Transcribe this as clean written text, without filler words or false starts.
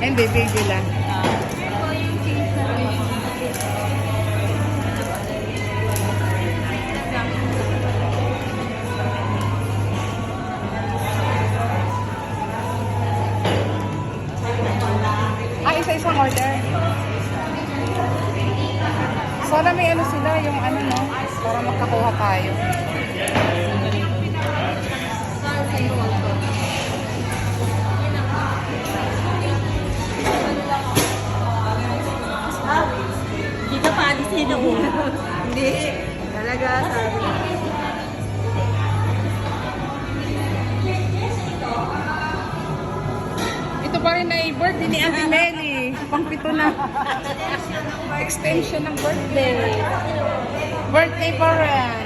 Hindi, baby lang. Isa-isang order. Sana may ano sila, yung ano no, para magkakuha tayo. Dito pa, di sino mo. Hindi. Talaga, sabi. Ito pa rin ay birthday ni Auntie Melly. Pang-pito na. Extension ng birthday. Birthday pa rin.